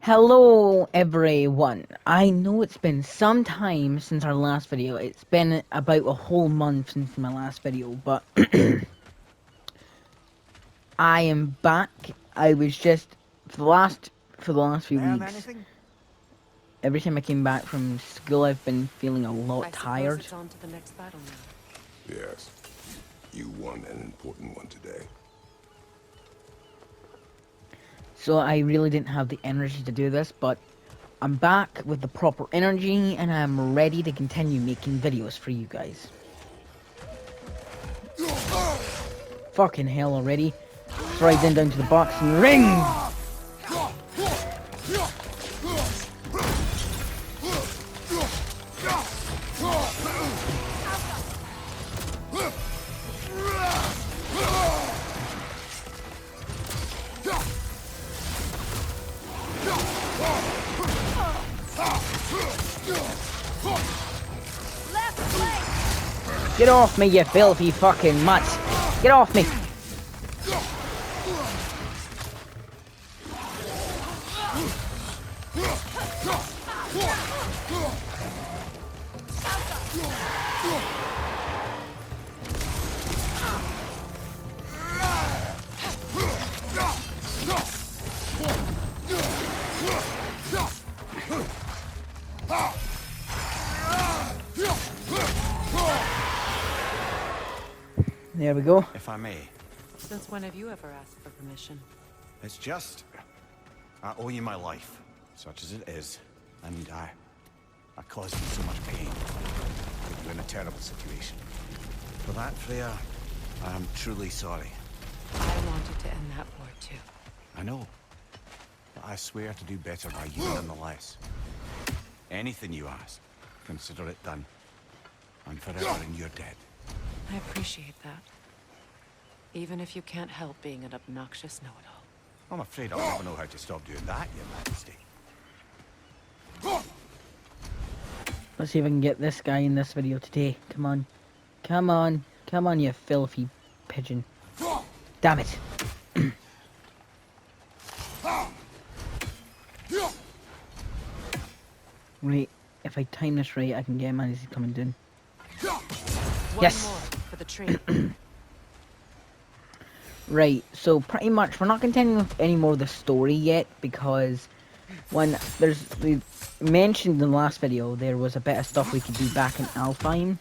Hello everyone. I know it's been some time since our last video. It's been about a whole month since my last video, but I am back. I was just for the last few Learn weeks. anything? Every time I came back from school, I've been feeling a lot I suppose tired. it's on to the next battle now. Yes. You won an important one today. So I really didn't have the energy to do this, but I'm back with the proper energy and I'm ready to continue making videos for you guys. Fucking hell already. Let's ride then down to the boxing ring! Get off me, you filthy fucking mutts! Get off me! There we go. If I may. Since when have you ever asked for permission? It's just... I owe you my life, such as it is. And I caused you so much pain. Put you in a terrible situation. For that, Freyja, I am truly sorry. I wanted to end that war too. I know. But I swear to do better by you nonetheless. Anything you ask, consider it done. I'm forever in your debt. I appreciate that. Even if you can't help being an obnoxious know-it-all. I'm afraid I'll never know how to stop doing that, Your Majesty. Let's see if I can get this guy in this video today. Come on. Come on. Come on, you filthy pigeon. Damn it. Right, if I time this right, I can get him as he's coming down. Yes! One more for the tree. Right, so pretty much we're not continuing with any more of the story yet because when we mentioned in the last video there was a bit of stuff we could do back in Alfheim.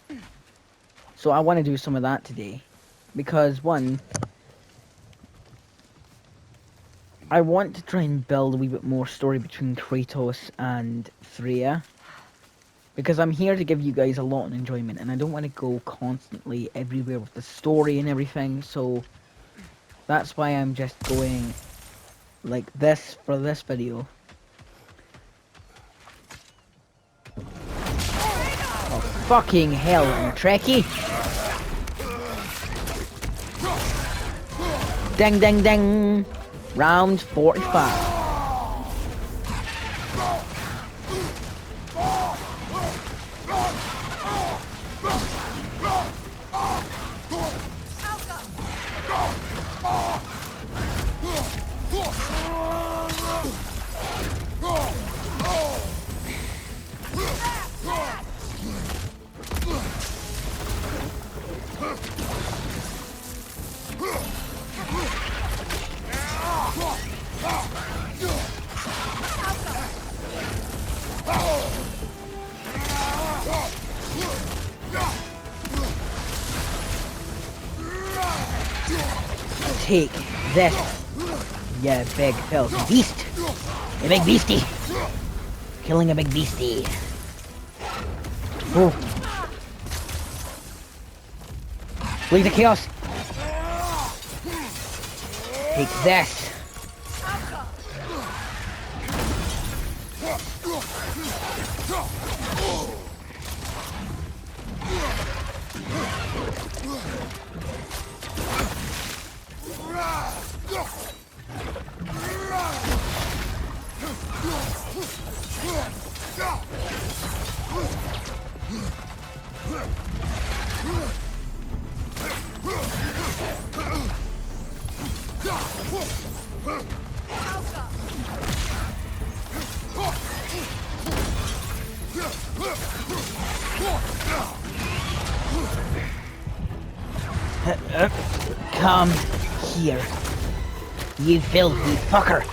So I want to do some of that today because one, I want to try and build a wee bit more story between Kratos and Freyja. Because I'm here to give you guys a lot of enjoyment and I don't want to go constantly everywhere with the story and everything, so that's why I'm just going like this for this video. Oh, fucking hell, Trekkie! Ding ding ding! Round 45. Take this, you big filthy beast. You big beastie. Killing a big beastie. Oh. Leave the chaos. Take this. Come here, you filthy fucker.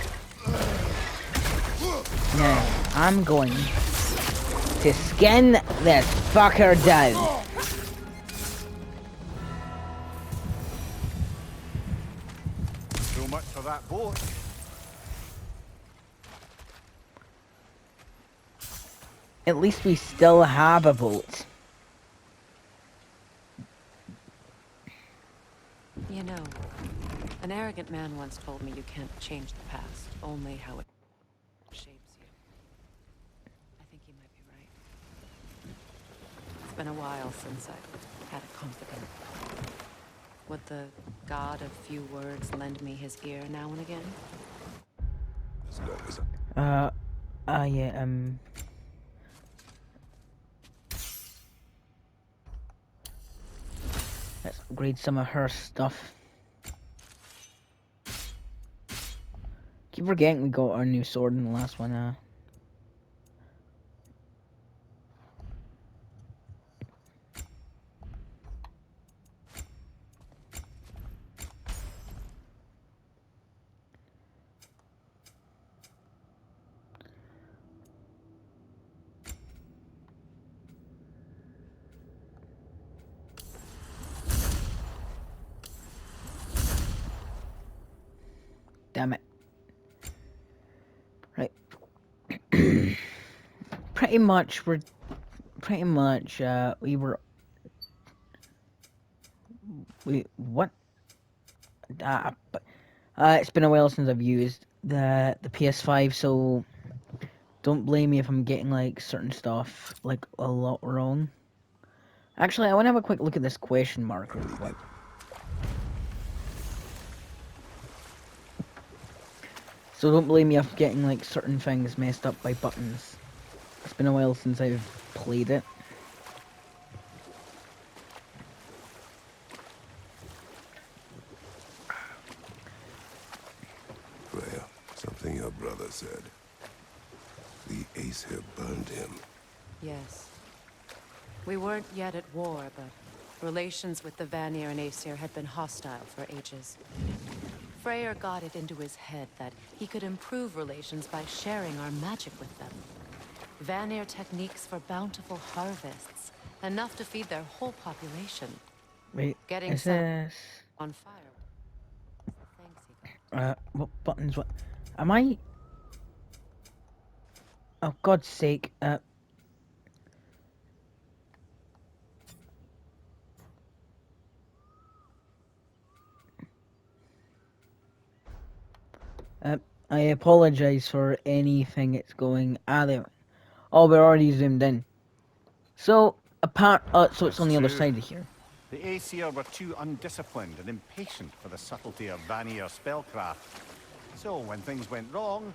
Now, I'm going to skin this fucker down. So much for that boat. At least we still have a boat. You know, an arrogant man once told me you can't change the past, only how it shapes you. I think he might be right. It's been a while since I've had a confidant. Would the god of few words lend me his ear now and again? As long as Yeah, let's upgrade some of her stuff. Keep forgetting we got our new sword in the last one, Damn it. Right. Pretty much, what? But, it's been a while since I've used the PS5, so don't blame me if I'm getting, like, certain stuff, like, a lot wrong. Actually, I want to have a quick look at this question mark real quick. So don't blame me if I'm getting, like, certain things messed up by buttons. It's been a while since I've played it. Freya, something your brother said. The Aesir burned him. Yes. We weren't yet at war, but relations with the Vanir and Aesir had been hostile for ages. Freyr got it into his head that he could improve relations by sharing our magic with them. Vanir techniques for bountiful harvests, enough to feed their whole population. Wait, Getting is some this... on fire was the thanks he got. what buttons, what... Am I... Oh, God's sake, I apologize for anything it's going... there. Oh, we're already zoomed in. So, so it's That's on the other true. side of here. The Aesir were too undisciplined and impatient for the subtlety of Vanir spellcraft. So when things went wrong,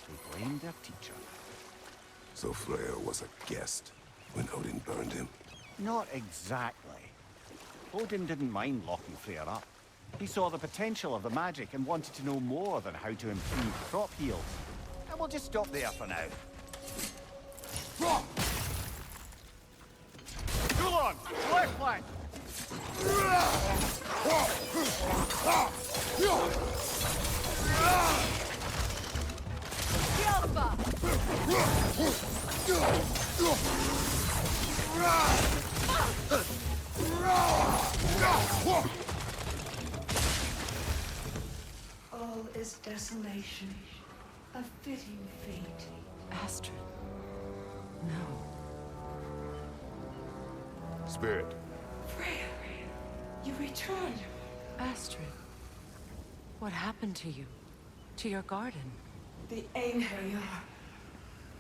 they blamed their teacher. So Freya was a guest when Odin burned him. Not exactly. Odin didn't mind locking Freyr up. He saw the potential of the magic and wanted to know more than how to improve crop yields. And we'll just stop there for now. Gulon, left flank! All is desolation, a fitting fate. Astrid. No. Spirit, Freya, you return. Astrid. What happened to you? To your garden? The anger you are.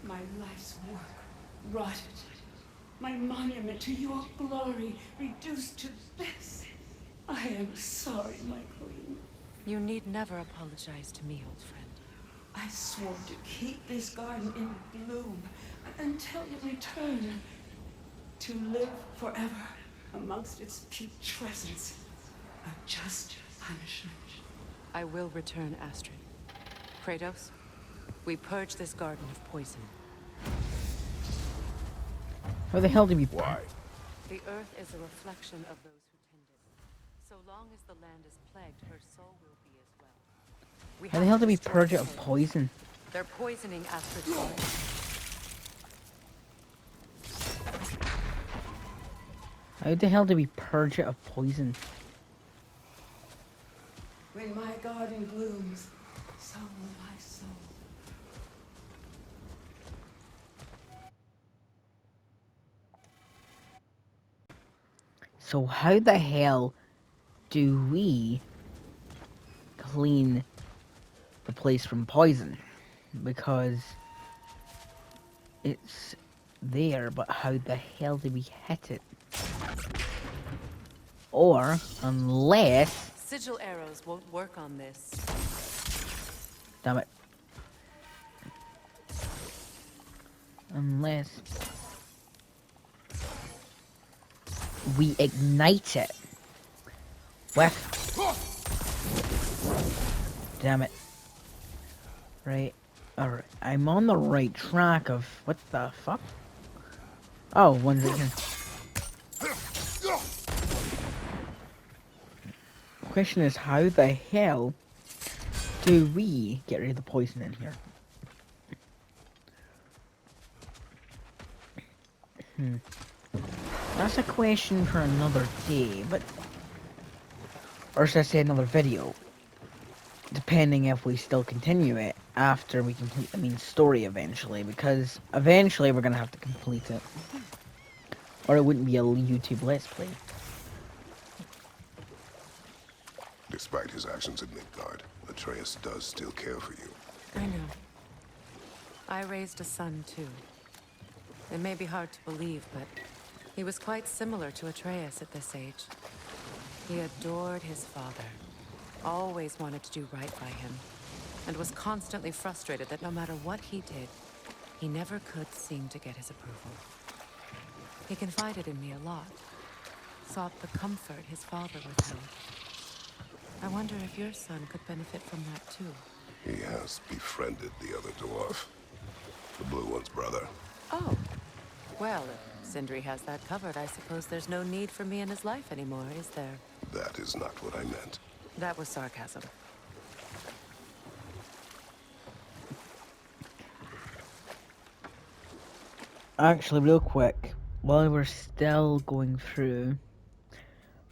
My life's work rotted. My monument to your glory reduced to this. I am sorry, my queen. You need never apologize to me, old friend. I swore to keep this garden in bloom until you return. To live forever amongst its putrescence. A just punishment. I will return, Astrid. Kratos, we purge this garden of poison. How the hell did we... why? The earth is a reflection of those who tend it. So long as the land is plagued, her soul will be as well. We How the have hell to do we destroy purge the it of portal. poison? They're poisoning Astrid's blood. How the hell do we purge it of poison? When my garden blooms, so will my soul. So how the hell do we clean the place from poison? Because it's there, but how the hell do we hit it? Or, unless... Sigil arrows won't work on this. Damn it. Unless... we ignite it. With... Damn it. Right. Alright. I'm on the right track of... What the fuck? Oh, one's right here. Question is, how the hell do we get rid of the poison in here? That's a question for another day, but... Or should I say another video? Depending if we still continue it after we complete the main story eventually, because eventually we're gonna have to complete it. Or it wouldn't be a YouTube Let's Play. Despite his actions in Midgard, Atreus does still care for you. I know. I raised a son, too. It may be hard to believe, but he was quite similar to Atreus at this age. He adored his father, always wanted to do right by him, and was constantly frustrated that no matter what he did, he never could seem to get his approval. He confided in me a lot, sought the comfort his father withheld. I wonder if your son could benefit from that too. He has befriended the other dwarf. The blue one's brother. Oh. Well, if Sindri has that covered, I suppose there's no need for me in his life anymore, is there? That is not what I meant. That was sarcasm. Actually, real quick, while we're still going through,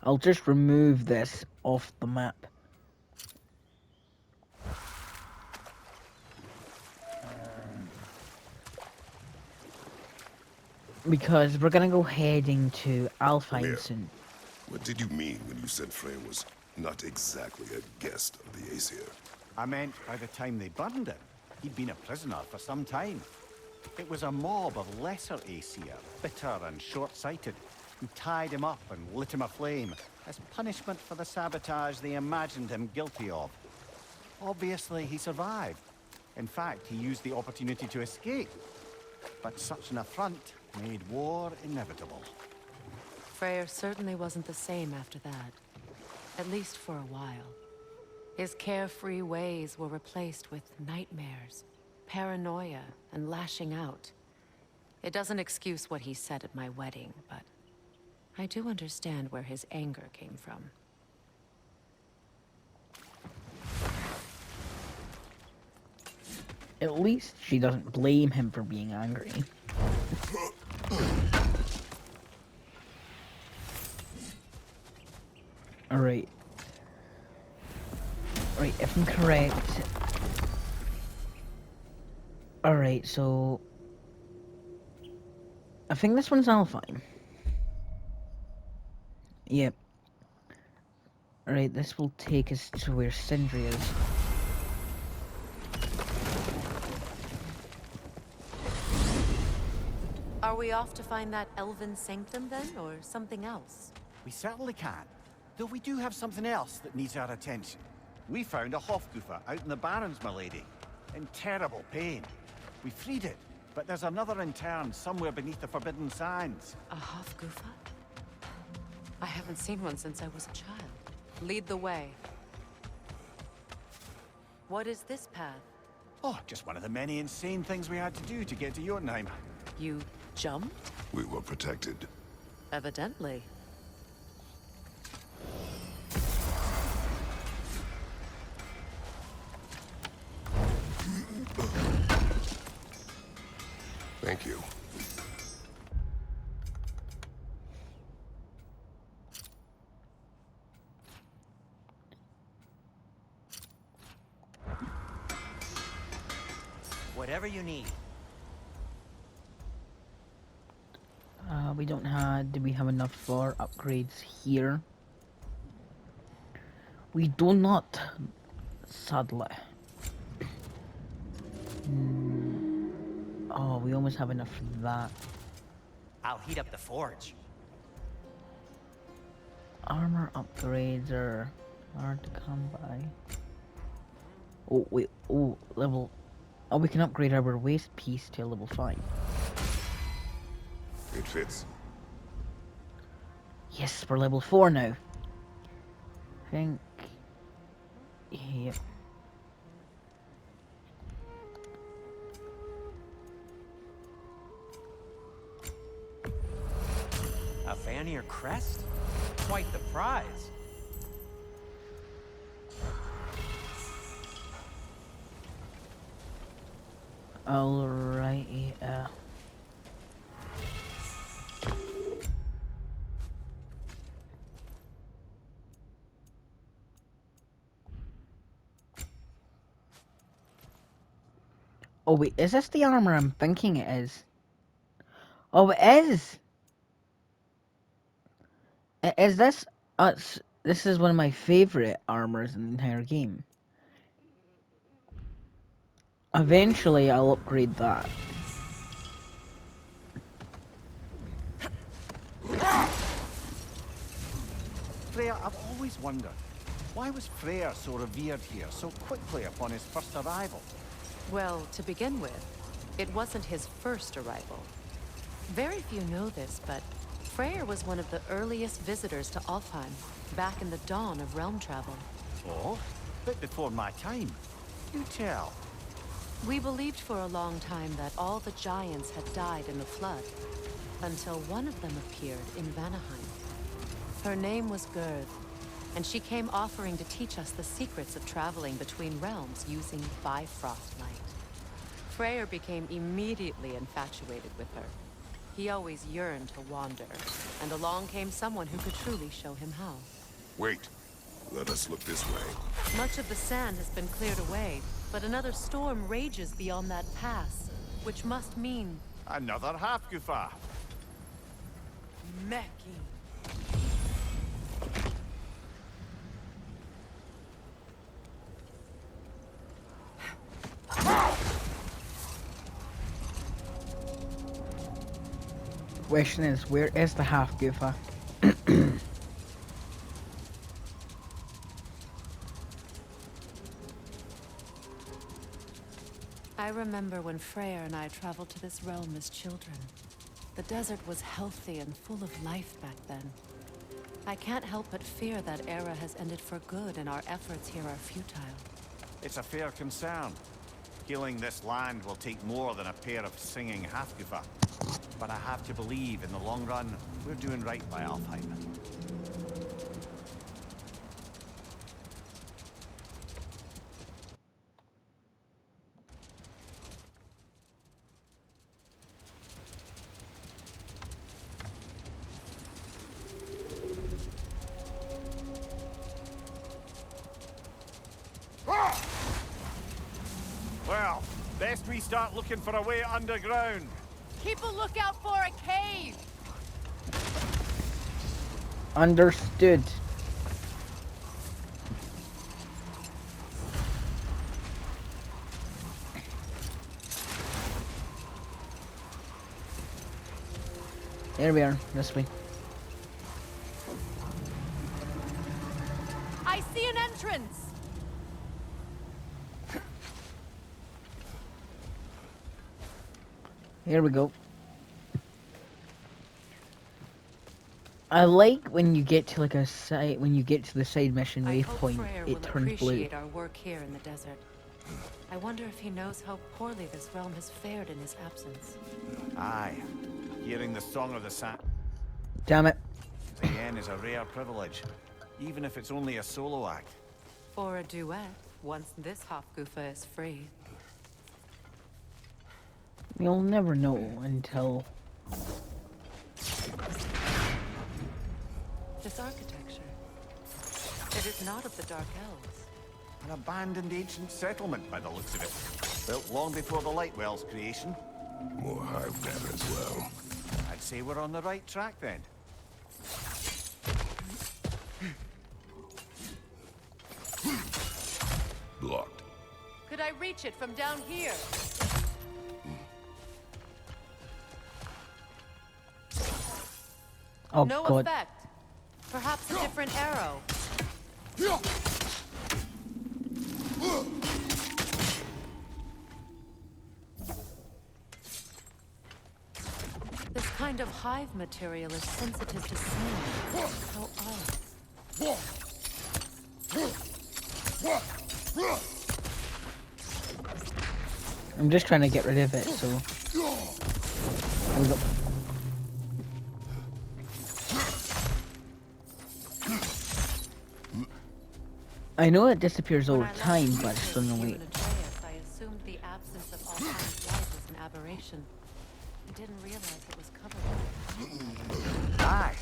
I'll just remove this off the map. Because we're gonna go heading to Alfheim soon. What did you mean when you said Freyja was not exactly a guest of the Aesir? I meant by the time they burned him, he'd been a prisoner for some time. It was a mob of lesser Aesir, bitter and short-sighted, who tied him up and lit him aflame as punishment for the sabotage they imagined him guilty of. Obviously, he survived. In fact, he used the opportunity to escape. But such an affront made war inevitable. Freyr certainly wasn't the same after that. At least for a while. His carefree ways were replaced with nightmares, paranoia, and lashing out. It doesn't excuse what he said at my wedding, but I do understand where his anger came from. At least she doesn't blame him for being angry. Alright. Right, if I'm correct... Alright, so... I think this one's Alfheim. Yep. Alright, this will take us to where Sindri is. Are we off to find that elven sanctum then, or something else? We certainly can. Though we do have something else that needs our attention. We found a Hofgufa out in the Barrens, milady. In terrible pain. We freed it, but there's another intern somewhere beneath the Forbidden Sands. A Hofgufa? I haven't seen one since I was a child. Lead the way. What is this path? Oh, just one of the many insane things we had to do to get to Jotunheim. You jumped? We were protected. Evidently. Whatever you need. We don't have. Do we have enough for upgrades here? We do not, sadly. Oh, we almost have enough for that. I'll heat up the forge. Armor upgrades are hard to come by. Oh, wait. Oh, level. Oh, we can upgrade our waist piece to level 5. It fits. Yes, we're level 4 now. I think. Yep. A Vanir crest? Quite the prize. Alrighty. Oh wait, is this the armor I'm thinking it is? Oh, it is! Is this... this is one of my favorite armors in the entire game. Eventually, I'll upgrade that. Freya, I've always wondered, why was Freyr so revered here so quickly upon his first arrival? Well, to begin with, it wasn't his first arrival. Very few know this, but Freyr was one of the earliest visitors to Alfheim, back in the dawn of realm travel. Oh, bit before my time. You tell. We believed for a long time that all the giants had died in the flood, until one of them appeared in Vanaheim. Her name was Gerd, and she came offering to teach us the secrets of traveling between realms using Bifrost light. Freyr became immediately infatuated with her. He always yearned to wander, and along came someone who could truly show him how. Wait. Let us look this way. Much of the sand has been cleared away, but another storm rages beyond that pass, which must mean... Another Hafgufa. Meki. Question is, where is the Hafgufa? I remember when Freyr and I traveled to this realm as children. The desert was healthy and full of life back then. I can't help but fear that era has ended for good and our efforts here are futile. It's a fair concern. Healing this land will take more than a pair of singing Hafgufa. But I have to believe, in the long run, we're doing right by Alfheim. Well, best we start looking for a way underground. Keep a lookout for a cave! Understood. There we are, this way. I see an entrance! Here we go. I like when you get to like a side, when you get to the side mission I hope waypoint, Freyr it will turns blue. appreciate our work here in the desert. I wonder if he knows how poorly this realm has fared in his absence. Aye. Hearing the song of the sand Damn it. again is a rare privilege, even if it's only a solo act. For a duet, once this Hofgufa is free. You'll never know until... This architecture. It is not of the Dark Elves. An abandoned ancient settlement by the looks of it. Built long before the Lightwell's creation. More hive matter as well. I'd say we're on the right track then. Blocked. Could I reach it from down here? Oh No god. effect. Perhaps a different arrow. This kind of hive material is sensitive to smell. How odd. I'm just trying to get rid of it, so. There we go. I know it disappears over time, but it's still no way. I assumed the absence of all kind of light was an aberration. I didn't realize it was covered. Aye.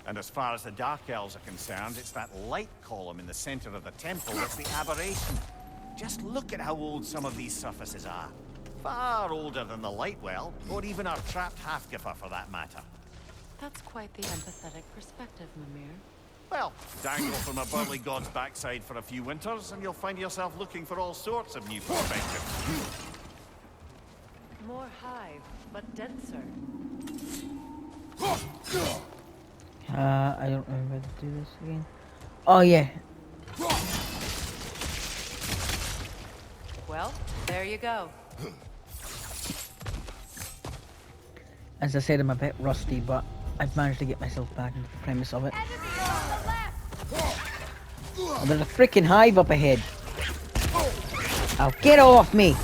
And as far as the Dark Elves are concerned, it's that light column in the center of the temple that's the aberration. Just look at how old some of these surfaces are. Far older than the Lightwell, or even our trapped half-giffer for that matter. That's quite the empathetic perspective, Mimir. Well, dangle from a burly god's backside for a few winters, and you'll find yourself looking for all sorts of new perspectives. More hive, but denser. I don't remember how to do this again. Oh yeah. Well, there you go. As I said, I'm a bit rusty, but I've managed to get myself back into the premise of it. Oh, there's a freaking hive up ahead. Oh, get off me!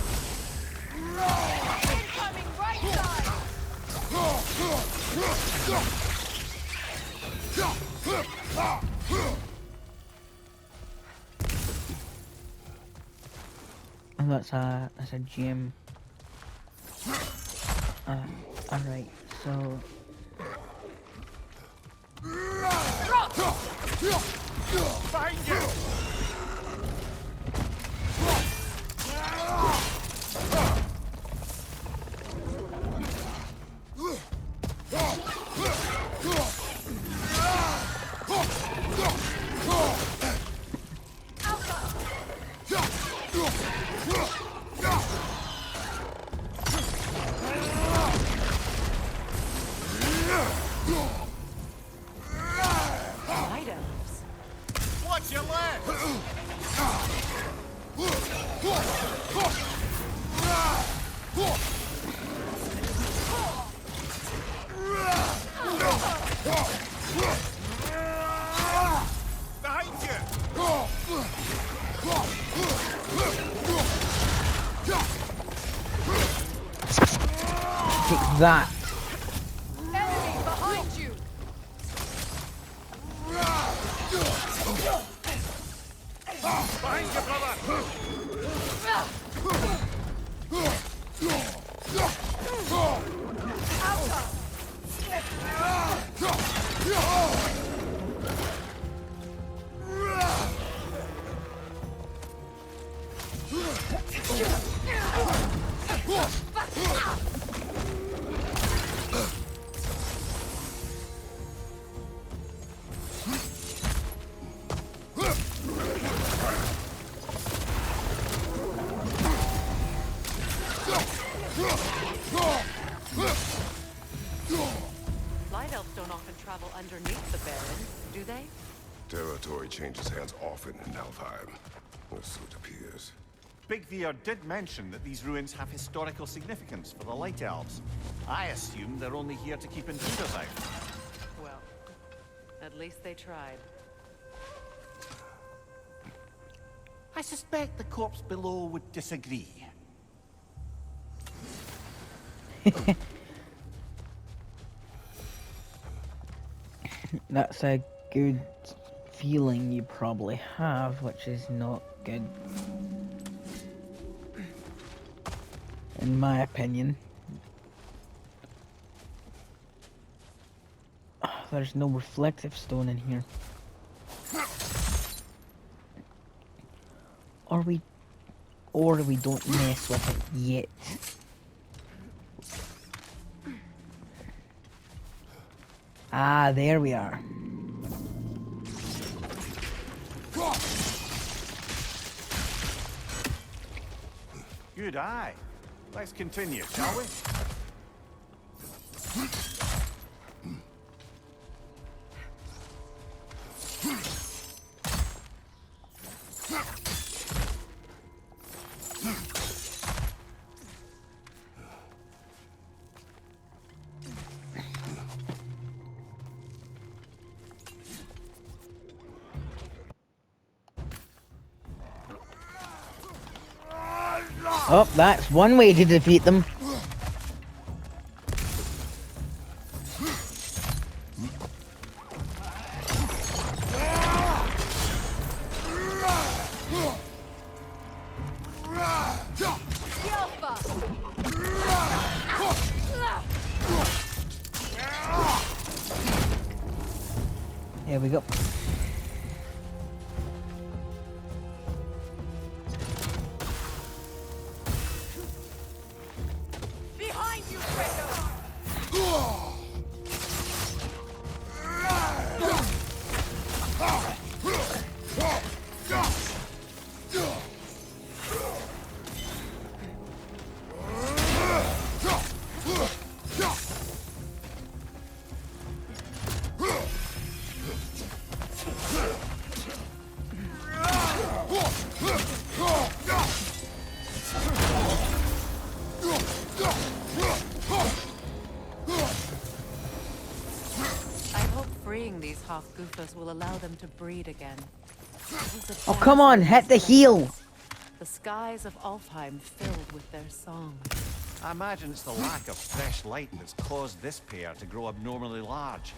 Oh, that's a gym. Alright, so Find you! Night elves. Watch your left! Behind you! take that. Enemy behind you! Behind you, brother! Light elves don't often travel underneath the Baron, do they? Territory changes hands often in Alfheim, or so it appears. Big Veer did mention that these ruins have historical significance for the Light Elves. I assume they're only here to keep intruders out. Well, at least they tried. I suspect the corpse below would disagree. That's a good feeling you probably have, which is not good. In my opinion. There's no reflective stone in here. Are we... or we don't mess with it yet. Ah, there we are. Good eye. Let's continue, shall we? Oh, that's one way to defeat them. There we go. Behind you, Kratos! These half-goofers will allow them to breed again. Oh, come on, hit the heel! The skies of Alfheim filled with their song. I imagine it's the lack of fresh light that's caused this pair to grow abnormally large.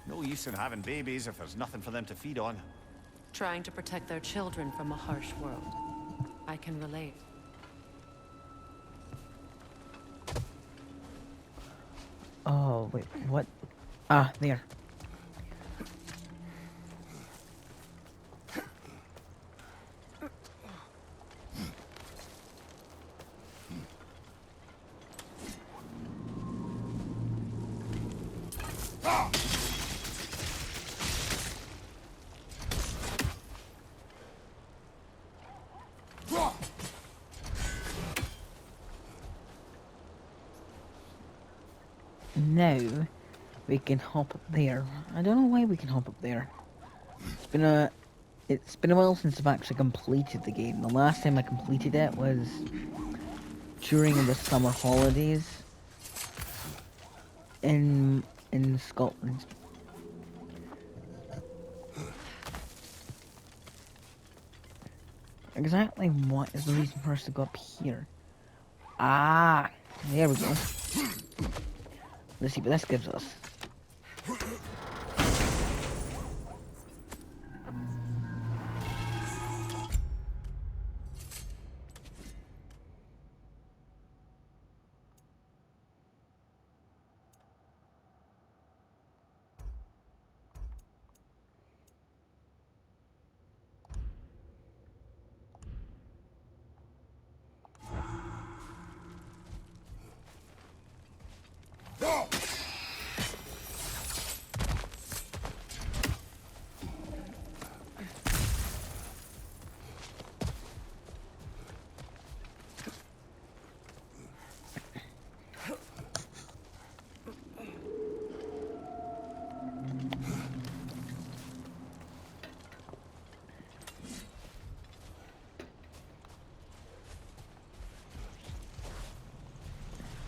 No use in having babies if there's nothing for them to feed on. Trying to protect their children from a harsh world. I can relate. Oh, wait, what? Ah, there. Now we can hop up there. I don't know why we can hop up there. It's been a while since I've actually completed the game. The last time I completed it was during the summer holidays in Scotland. Exactly what is the reason for us to go up here? Ah, there we go. Let's see what this gives us.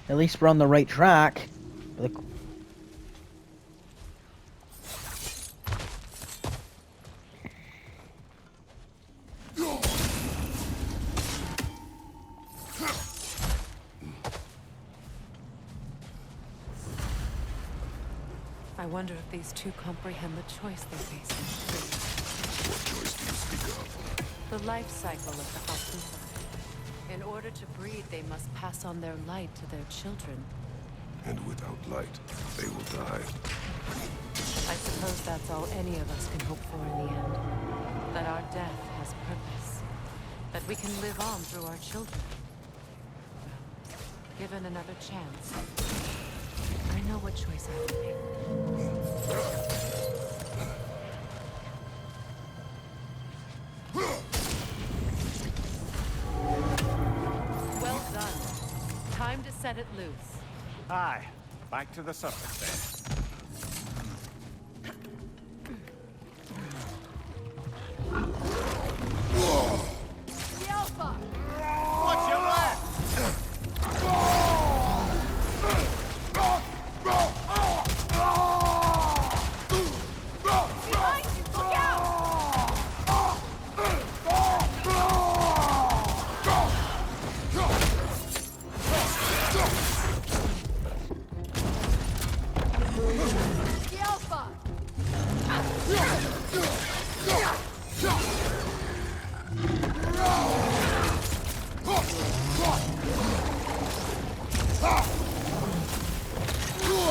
At least we're on the right track. I wonder if these two comprehend the choice they're facing. What choice do you speak of? The life cycle of the Half-Goofer. In order to breed, they must pass on their light to their children. And without light, they will die. I suppose that's all any of us can hope for in the end. That our death has purpose. That we can live on through our children. Well, given another chance, I know what choice I would make. Well done. Time to set it loose. Aye. Back to the surface then. What's your left?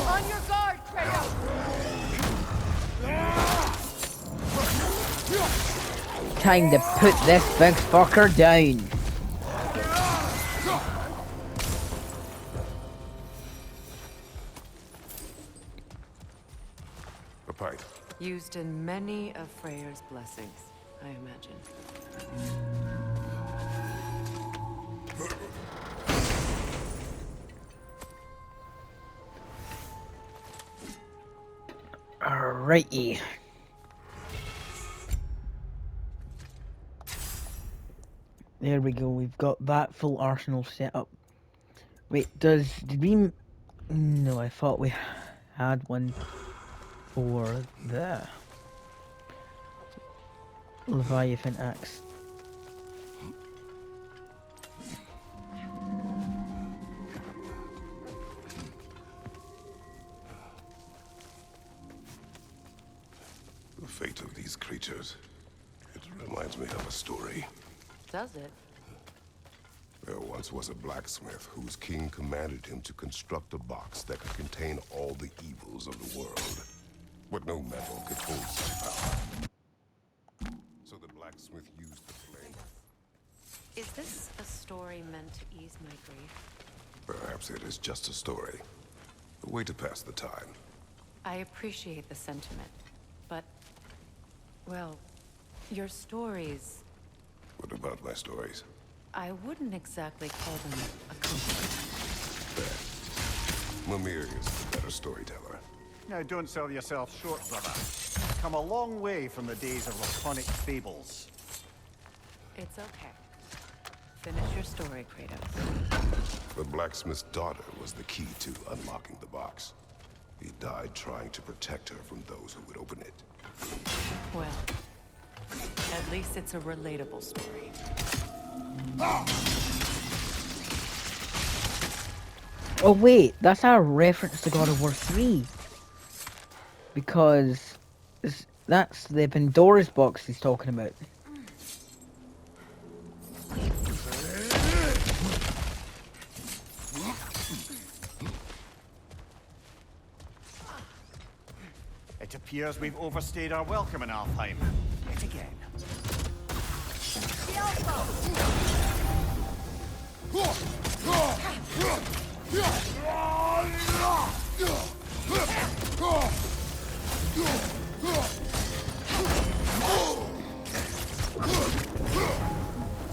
On your guard, Kratos! Time to put this big fucker down. A pint. Used in many of Freyr's blessings, I imagine. Alrighty. There we go, we've got that full arsenal set up. Wait, did we... No, I thought we had one for the Leviathan axe. The fate of these creatures. It reminds me of a story. Does it? There once was a blacksmith whose king commanded him to construct a box that could contain all the evils of the world. But no metal could hold such power. So the blacksmith used the flame. Is this a story meant to ease my grief? Perhaps it is just a story. A way to pass the time. I appreciate the sentiment, but... well, your stories... What about my stories? I wouldn't exactly call them a compliment. Fair. Mimir is the better storyteller. Now, don't sell yourself short, brother. You've come a long way from the days of laconic fables. It's okay. Finish your story, Kratos. The blacksmith's daughter was the key to unlocking the box. He died trying to protect her from those who would open it. Well, at least it's a relatable story. Oh wait, that's our reference to God of War 3. Because that's the Pandora's box he's talking about. It appears we've overstayed our welcome in Alfheim. Yet again.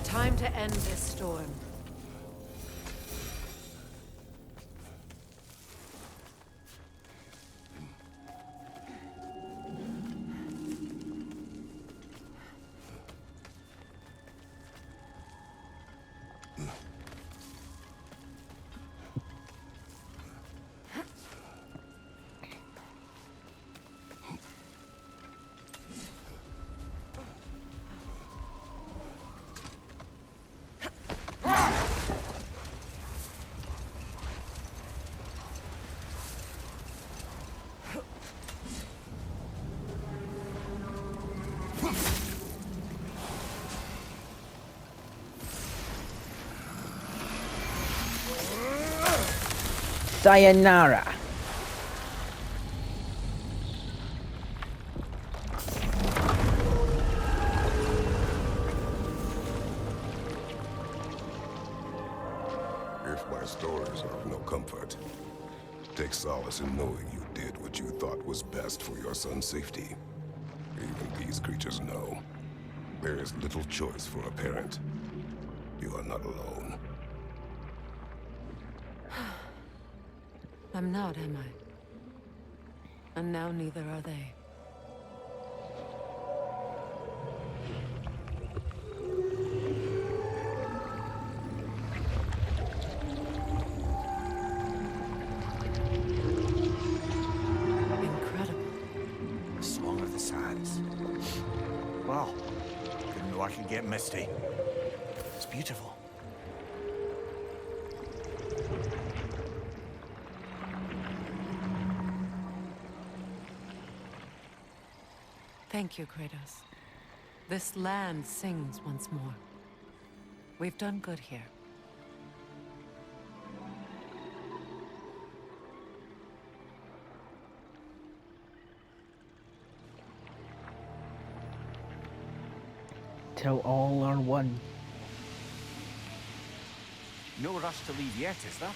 Time to end this storm. Sayonara. stories are of no comfort. Take solace in knowing you did what you thought was best for your son's safety. Even these creatures know. There is little choice for a parent. You are not alone. I'm not, am I? And now neither are they. Incredible. The Song of the Sands. Wow. Didn't know I could get misty. It's beautiful. Thank you, Kratos. This land sings once more. We've done good here. Till all are one. No rush to leave yet, is there?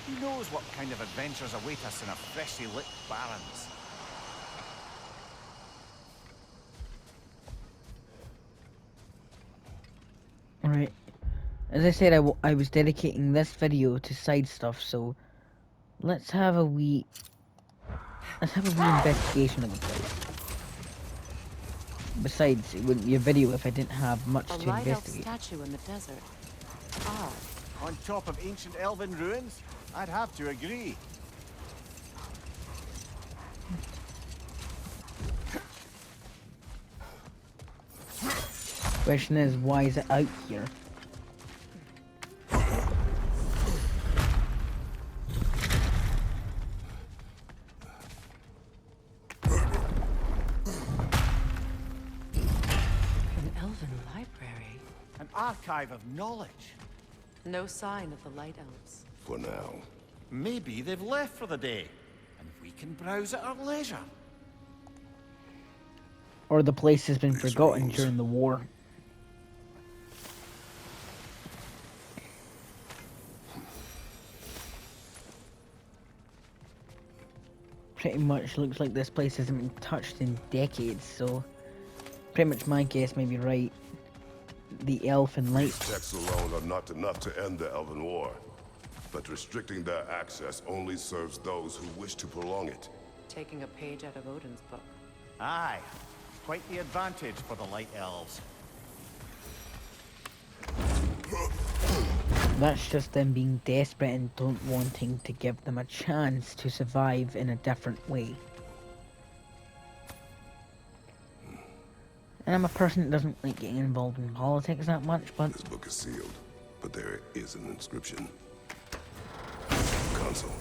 Who knows what kind of adventures await us in our freshly lit barrens? Alright. As I said, I was dedicating this video to side stuff, so let's have a wee investigation of the place. Besides, it wouldn't be a video if I didn't have much A to light elf investigate. statue in the desert. Odd. On top of ancient elven ruins? I'd have to agree. Question is, why is it out here? An elven library. An archive of knowledge. No sign of the light elves. For now. Maybe they've left for the day, and we can browse at our leisure. Or the place has been These forgotten ruins. during the war. Pretty much looks like this place hasn't been touched in decades, so pretty much my guess may be right. The elf and light. These texts alone are not enough to end the Elven War. But restricting their access only serves those who wish to prolong it. Taking a page out of Odin's book. Aye. Quite the advantage for the Light Elves. That's just them being desperate and don't wanting to give them a chance to survive in a different way. And I'm a person that doesn't like getting involved in politics that much, but This book is sealed, but there is an inscription. Console.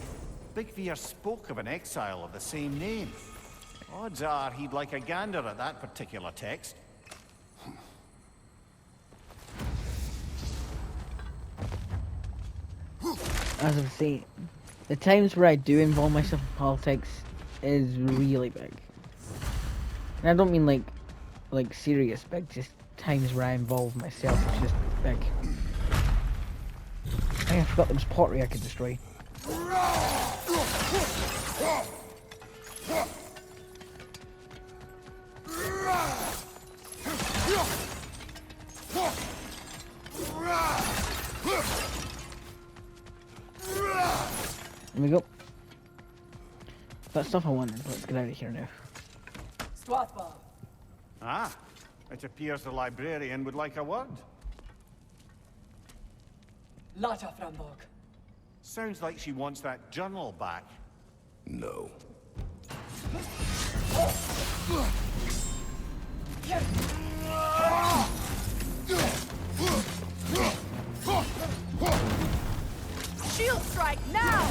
Big Veer spoke of an exile of the same name. Odds are he'd like a gander at that particular text. as I say, the times where I do involve myself in politics is really big. And I don't mean like serious big, just times where I involve myself is just big. I forgot there was pottery I could destroy. There we go. That's stuff I wanted. Let's get out of here now. Ah, it appears the librarian would like a word. Lata Frambog. Sounds like she wants that journal back. No. Shield strike now!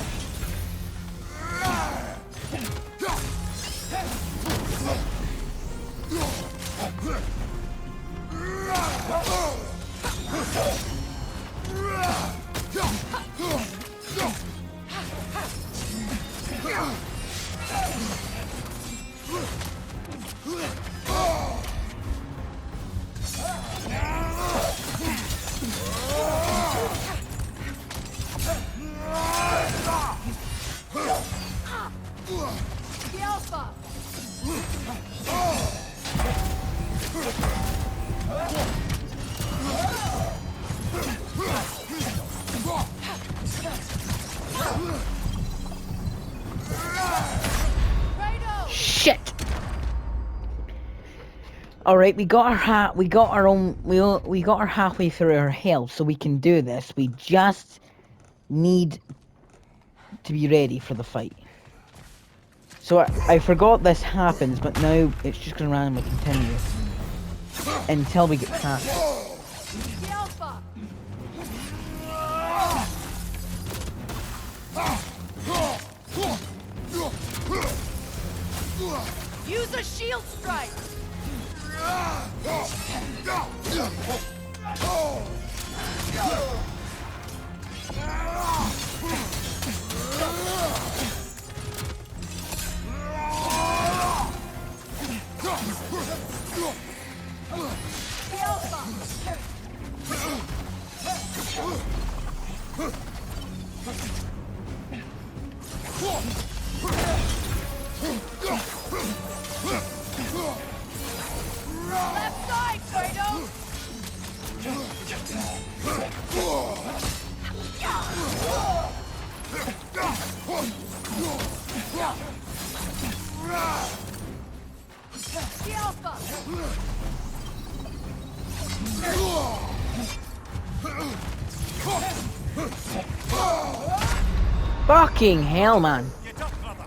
All right, we got our own, we got our halfway through our health, so we can do this. We just need to be ready for the fight. So I forgot this happens, but now it's just gonna randomly continue until we get past it. The Alpha! Use a shield strike! The Alpha! Left side, Kratos! The Alpha! Fucking hell, man. Get up, brother.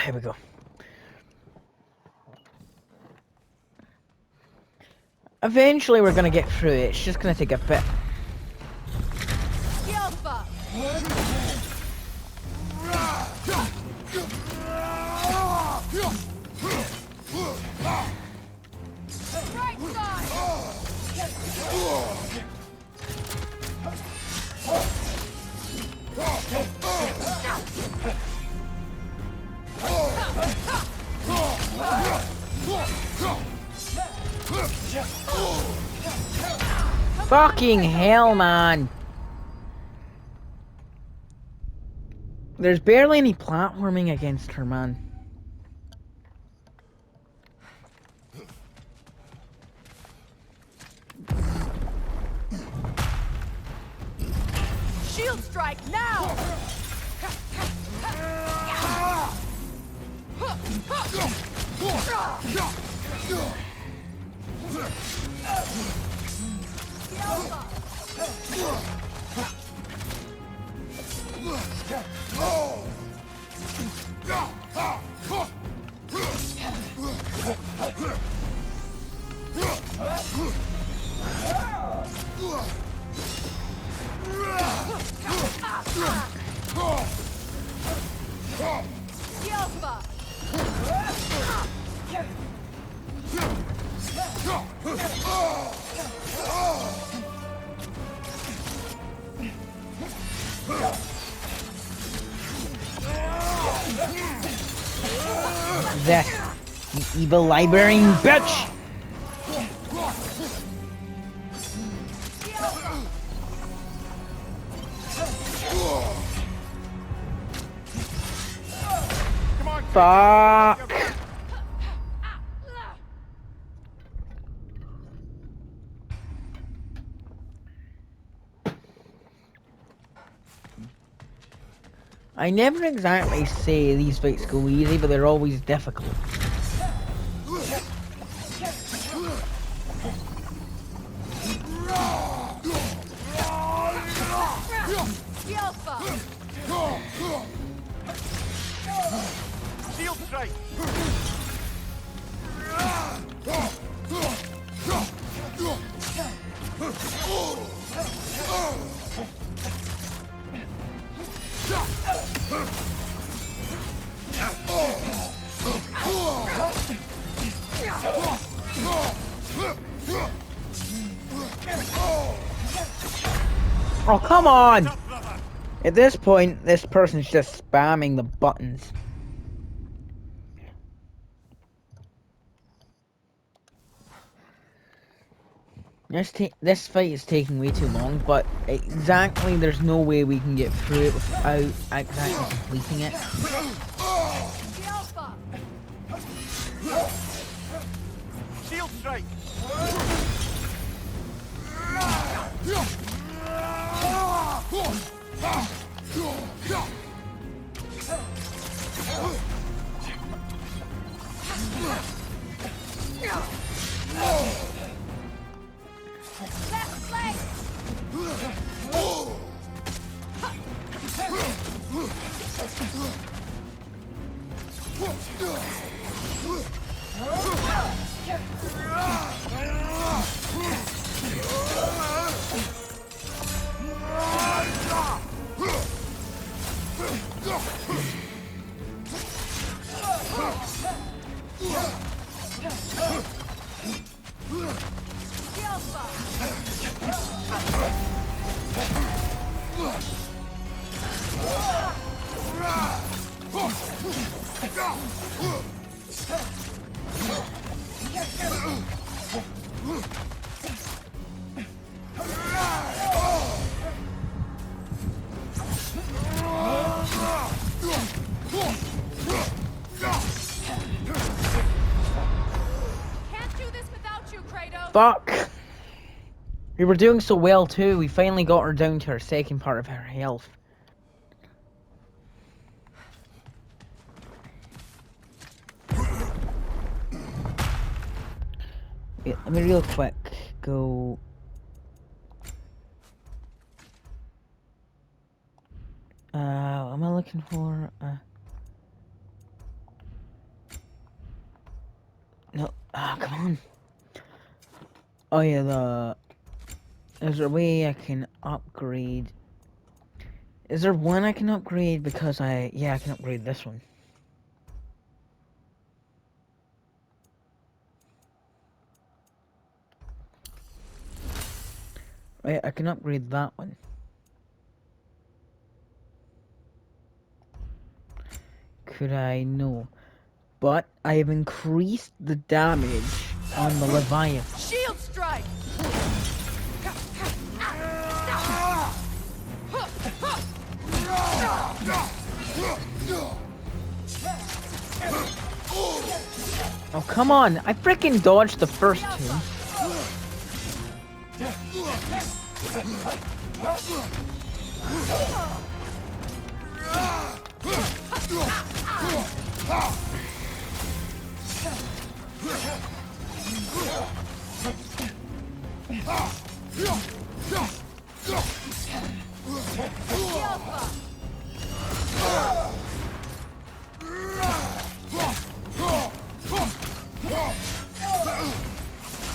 Here we go. Eventually we're gonna get through it. It's just gonna take a bit. The Alpha! Right side! Fucking hell, man. There's barely any platforming against her, man. Shield strike now! The Alpha! The Alpha! This, you evil librarian bitch! The Alpha! Come on, Fuck! I never exactly say these fights go easy, but they're always difficult. The Alpha! shield strike. Oh, come on! At this point, this person's just spamming the buttons. This fight is taking way too long, but exactly there's no way we can get through it without exactly completing it. The Alpha! Shield strike. Can't do this without you, Kratos. Fuck! We were doing so well too. We finally got her down to her second part of her health. Wait, let me real quick go. What am I looking for? No. Ah, come on. Oh yeah, is there a way I can upgrade? Is there one I can upgrade? Because yeah, I can upgrade this one. Right, I can upgrade that one. Could I? No. But I have increased the damage on the Leviathan. Shield strike. Oh, come on. I freaking dodged the first two.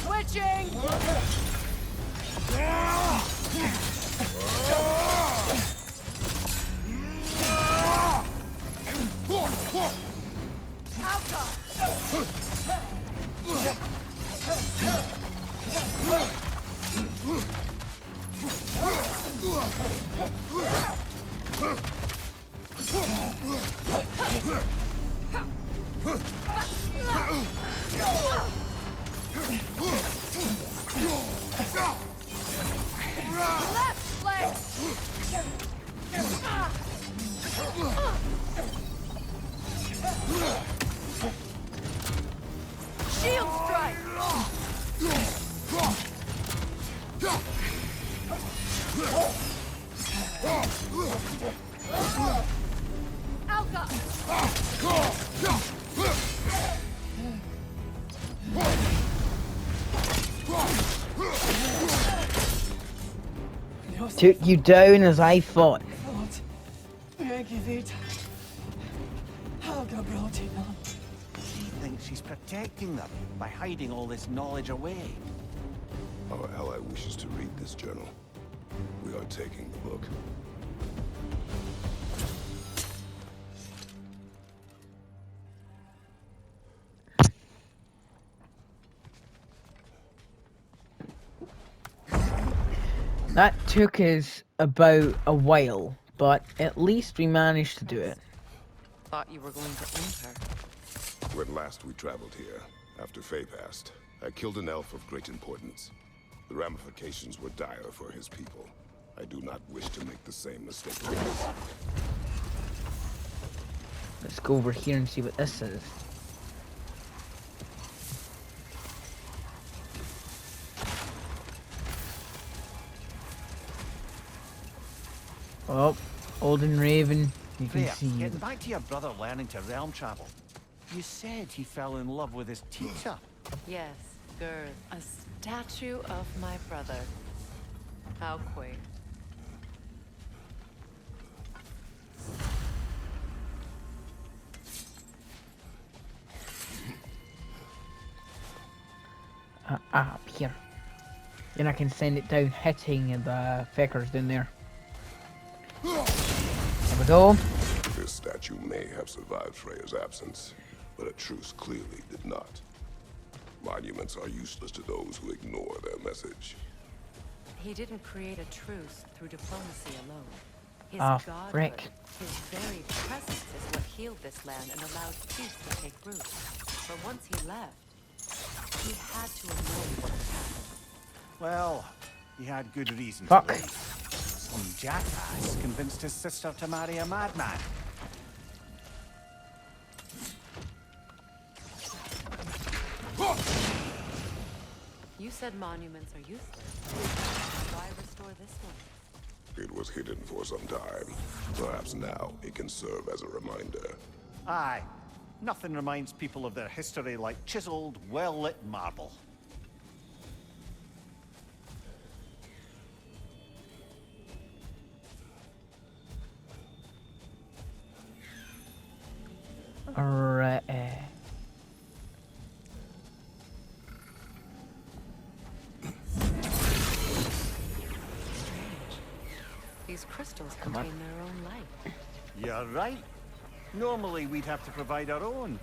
Switching. Left leg. Shield strike. Alka. Took you down as I thought. She thinks she's protecting them by hiding all this knowledge away. Our ally wishes to read this journal. We are taking the book. That took us about a while, but at least we managed to do it. Thought you were going to end her. When last we traveled here, after Faye passed, I killed an elf of great importance. The ramifications were dire for his people. I do not wish to make the same mistake twice. Let's go over here and see what this is. Oh, Olden Raven, you can Freya, see. getting back to your brother learning to realm travel. You said he fell in love with his teacher. Yes, Girth, a statue of my brother. How quaint. Up here. Then I can send it down, hitting the feckers down there. There we go. This statue may have survived Freyja's absence, but a truce clearly did not. Monuments are useless to those who ignore their message. He didn't create a truce through diplomacy alone. His godhood, frick. his very presence is what healed this land and allowed peace to take root. But once he left, he had to know what had happened. Well, he had good reason Fuck. to leave. Some jackass convinced his sister to marry a madman. You said monuments are useless. Why restore this one? It was hidden for some time. Perhaps now it can serve as a reminder. Aye. Nothing reminds people of their history like chiseled, well-lit marble. Alright. These crystals contain their own light. You're right. Normally we'd have to provide our own.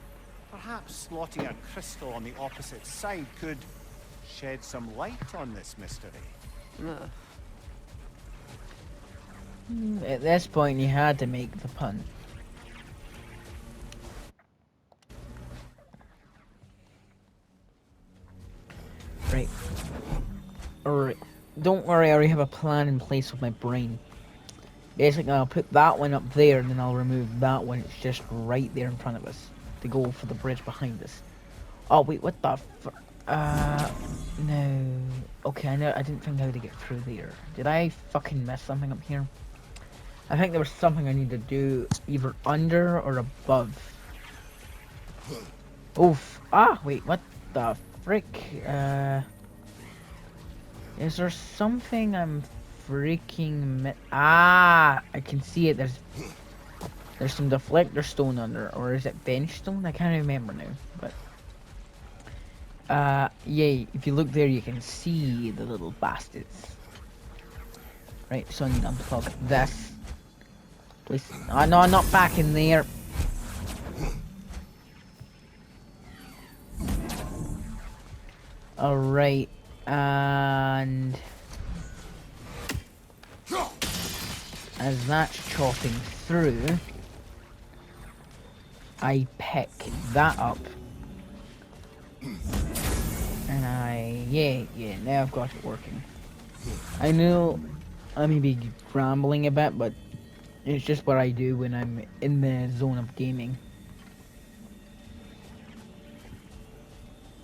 Perhaps slotting a crystal on the opposite side could shed some light on this mystery. Ugh. At this point, you had to make the pun. Right. Alright. Don't worry, I already have a plan in place with my brain. Basically, I'll put that one up there, and then I'll remove that one. It's just right there in front of us. To go for the bridge behind us. Oh, wait, what the no. Okay, I didn't think how to get through there. Did I fucking mess something up here? I think there was something I need to do either under or above. Oof. Ah, wait, what the frick? Is there something I'm freaking I can see it. There's some deflector stone under, or is it bench stone? I can't remember now, but yeah, if you look there you can see the little bastards. Right, so I need to unplug this. Please. Oh no, I'm not back in there. Alright, and as that's chopping through, I pick that up. And yeah, now I've got it working. I know I may be rambling a bit, but it's just what I do when I'm in the zone of gaming.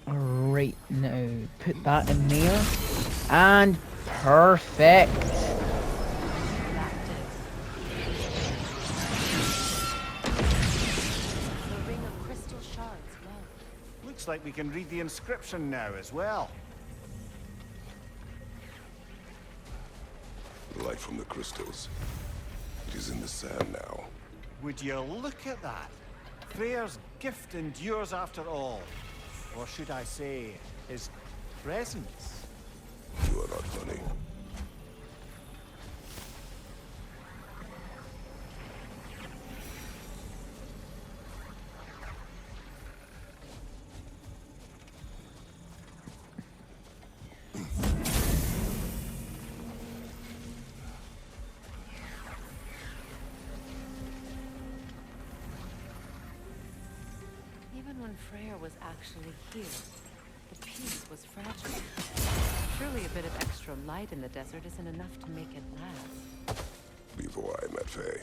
Alright, now put that in there. And perfect! Looks like we can read the inscription now as well. The light from the crystals. It is in the sand now. Would you look at that? Freyr's gift endures after all. Or should I say, his presence? You are not funny. Even when Freyja was actually here, the peace was fragile. Surely a bit of extra light in the desert isn't enough to make it last. Before I met Faye,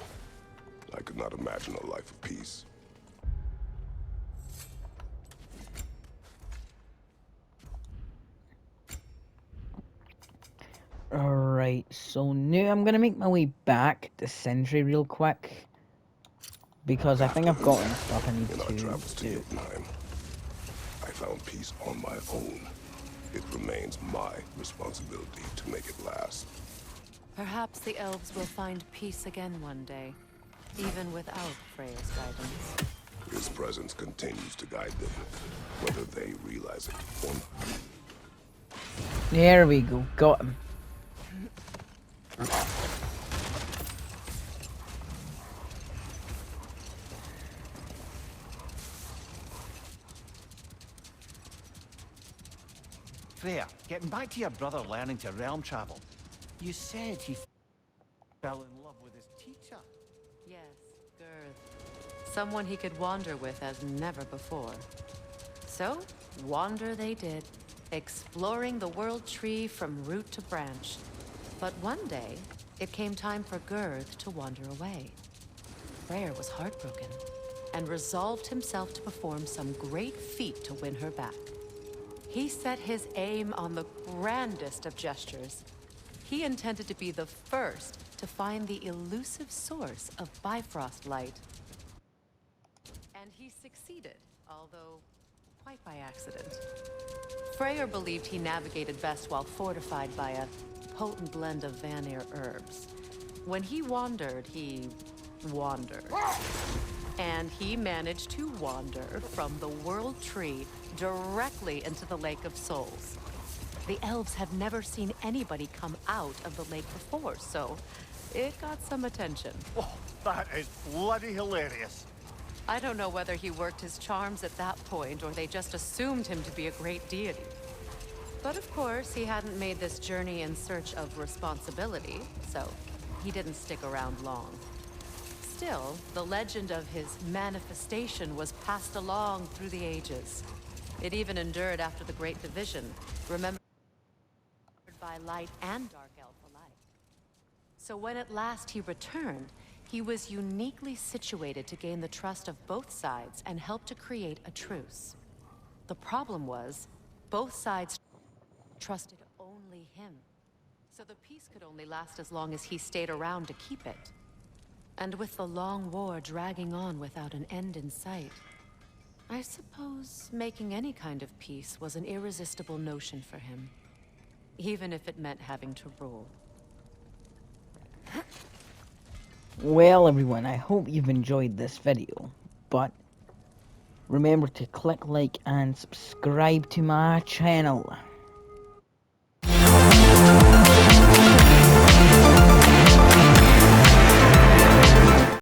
I could not imagine a life of peace. Alright, so now I'm gonna make my way back to Sentry real quick. Because I think I've gotten stuff I need In our to travels to do. Jotunheim, I found peace on my own. It remains my responsibility to make it last. Perhaps the elves will find peace again one day, even without Freyja's guidance. His presence continues to guide them, whether they realize it or not. There we go. Got him. Freya, getting back to your brother learning to realm travel. You said he fell in love with his teacher. Yes, Girth. Someone he could wander with as never before. So, wander they did, exploring the world tree from root to branch. But one day, it came time for Girth to wander away. Freyr was heartbroken, and resolved himself to perform some great feat to win her back. He set his aim on the grandest of gestures. He intended to be the first to find the elusive source of Bifrost light. And he succeeded, although quite by accident. Freyr believed he navigated best while fortified by a potent blend of Vanir herbs. When he wandered, he wandered. And he managed to wander from the World Tree directly into the Lake of Souls. The elves have never seen anybody come out of the lake before, so it got some attention. Oh, that is bloody hilarious. I don't know whether he worked his charms at that point or they just assumed him to be a great deity. But of course, he hadn't made this journey in search of responsibility, so he didn't stick around long. Still, the legend of his manifestation was passed along through the ages. It even endured after the Great Division, remembered by light and dark elf alike. So when at last he returned, he was uniquely situated to gain the trust of both sides and help to create a truce. The problem was, both sides trusted only him. So the peace could only last as long as he stayed around to keep it. And with the long war dragging on without an end in sight, I suppose making any kind of peace was an irresistible notion for him. Even if it meant having to rule. Well, everyone, I hope you've enjoyed this video, but remember to click like and subscribe to my channel.